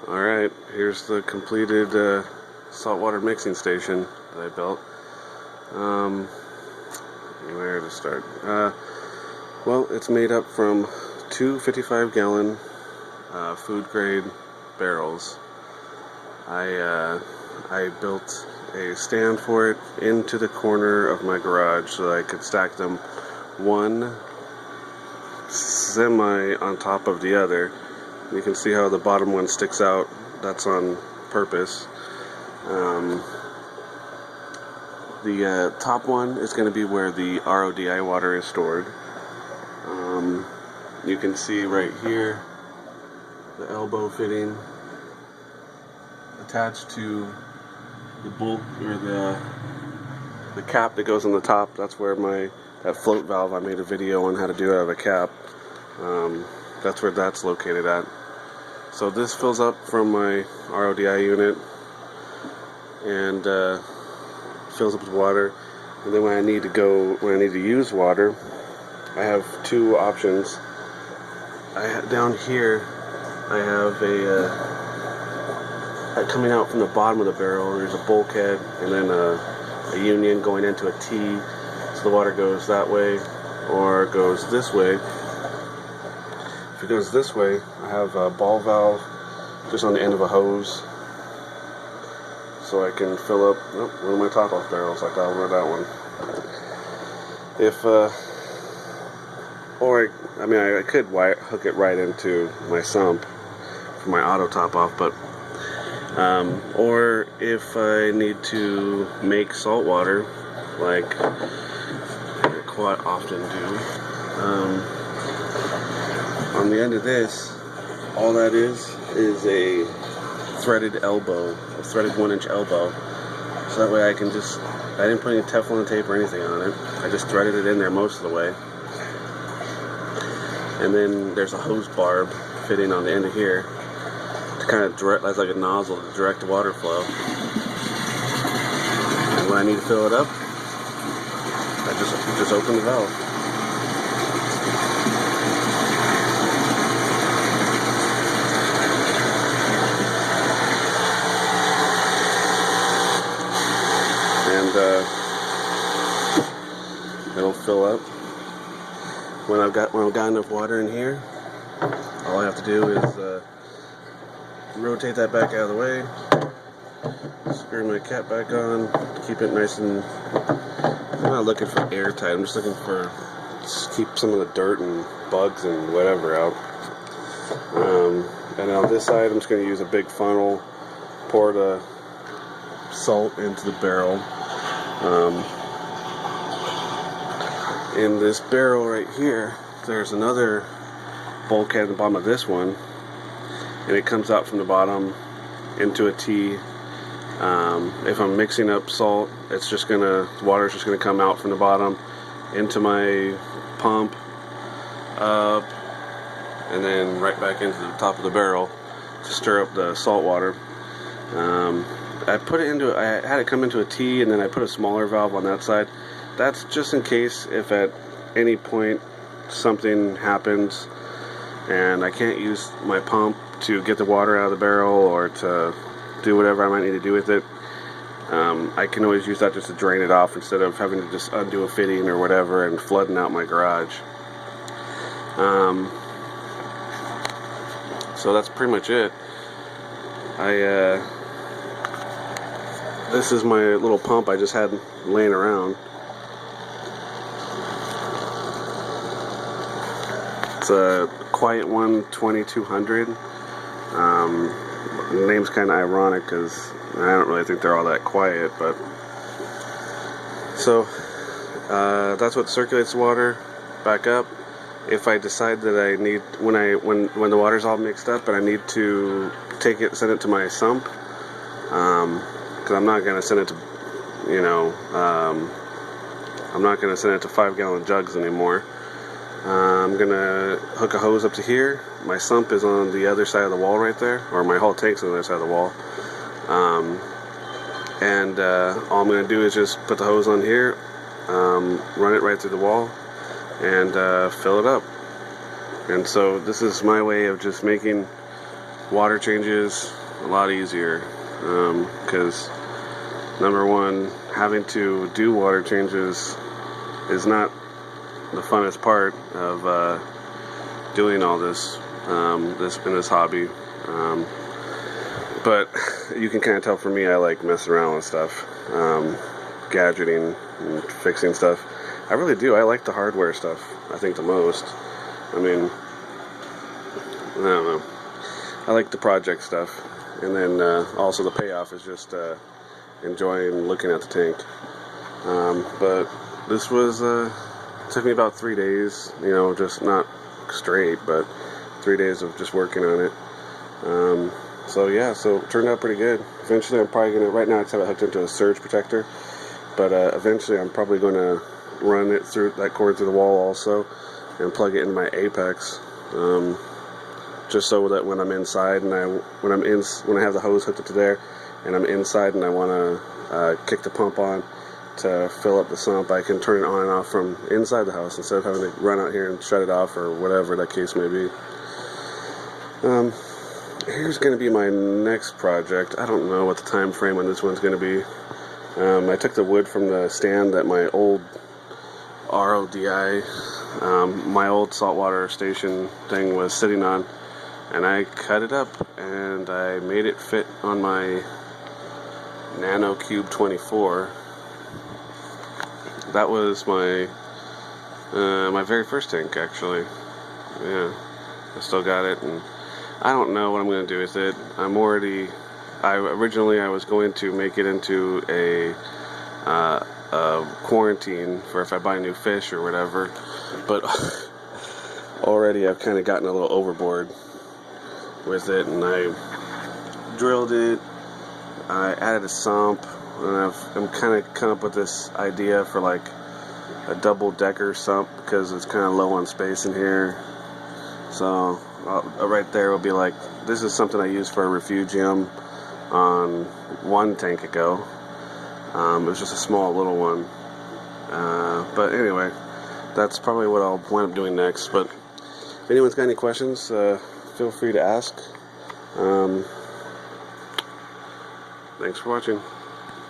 Alright, here's the completed saltwater mixing station that I built. Where to start? Well, it's made up from two 55-gallon food grade barrels. I built a stand for it into the corner of my garage so that I could stack them one semi on top of the other. You can see how the bottom one sticks out. That's on purpose. The top one is going to be where the RODI water is stored. You can see right here the elbow fitting attached to the bolt, or the cap that goes on the top. That's where that float valve, I made a video on how to do out of a cap. That's where that's located at. So this fills up from my RODI unit and fills up with water. And then when I need to use water, I have two options. Down here, I have coming out from the bottom of the barrel, there's a bulkhead and then a union going into a T, so the water goes that way or goes this way. If it goes this way, I have a ball valve just on the end of a hose, so I can fill up one of my top-off barrels like that one or that one. I could hook it right into my sump for my auto top-off, but or if I need to make salt water, like I quite often do, on the end of this, all that is a threaded elbow, a threaded 1-inch elbow. So that way I didn't put any Teflon tape or anything on it. I just threaded it in there most of the way. And then there's a hose barb fitting on the end of here to kind of direct, as like a nozzle to direct the water flow. And when I need to fill it up, I just open the valve. And it'll fill up. When I've got enough water in here, all I have to do is rotate that back out of the way, screw my cap back on, keep it nice and. I'm not looking for airtight. I'm just looking for keep some of the dirt and bugs and whatever out. And on this side, I'm just going to use a big funnel, pour the salt into the barrel. In this barrel right here, there's another bulkhead at the bottom of this one, and it comes out from the bottom into a T. If I'm mixing up salt, the water's just gonna come out from the bottom into my pump, up, and then right back into the top of the barrel to stir up the salt water. I had it come into a T, and then I put a smaller valve on that side. That's just in case if at any point something happens and I can't use my pump to get the water out of the barrel or to do whatever I might need to do with it. I can always use that just to drain it off instead of having to just undo a fitting or whatever and flooding out my garage. So that's pretty much it. This is my little pump I just had laying around. It's a Quiet One 2200. The name's kind of ironic because I don't really think they're all that quiet, but so that's what circulates the water back up. If I decide that I need, when the water's all mixed up and I need to send it to my sump, because I'm not gonna send it to, I'm not gonna send it to 5-gallon jugs anymore. I'm gonna hook a hose up to here. My sump is on the other side of the wall right there, or my whole tank's on the other side of the wall. All I'm gonna do is just put the hose on here, run it right through the wall, and fill it up. And so this is my way of just making water changes a lot easier, because number one, having to do water changes is not the funnest part of doing all this in this hobby. But you can kind of tell for me, I like messing around with stuff, gadgeting and fixing stuff. I really do. I like the hardware stuff, I think, the most. I mean, I don't know. I like the project stuff. And then also the payoff is just enjoying looking at the tank. But this was, took me about 3 days, you know, just not straight, but 3 days of just working on it. So yeah, so it turned out pretty good. Eventually I'm probably gonna, right now I just have it hooked into a surge protector, but eventually I'm probably gonna run it through that cord through the wall also and plug it into my apex, just so that when I'm inside and when I have the hose hooked up to there and I'm inside and I want to kick the pump on to fill up the sump, I can turn it on and off from inside the house instead of having to run out here and shut it off or whatever that case may be. Here's going to be my next project. I don't know what the time frame on this one's going to be. I took the wood from the stand that my old RODI, my old saltwater station thing was sitting on, and I cut it up and I made it fit on my Nano Cube 24. That was my my very first tank, actually. Yeah, I still got it, and I don't know what I'm going to do with it. Originally I was going to make it into a quarantine for if I buy new fish or whatever, but already I've kind of gotten a little overboard with it, and I drilled it, I added a sump, and I'm kind of come up with this idea for like a double-decker sump because it's kind of low on space in here. So right there will be like, this is something I used for a refugium on one tank ago. It was just a small little one. But anyway, that's probably what I'll wind up doing next. But if anyone's got any questions, feel free to ask. Thanks for watching.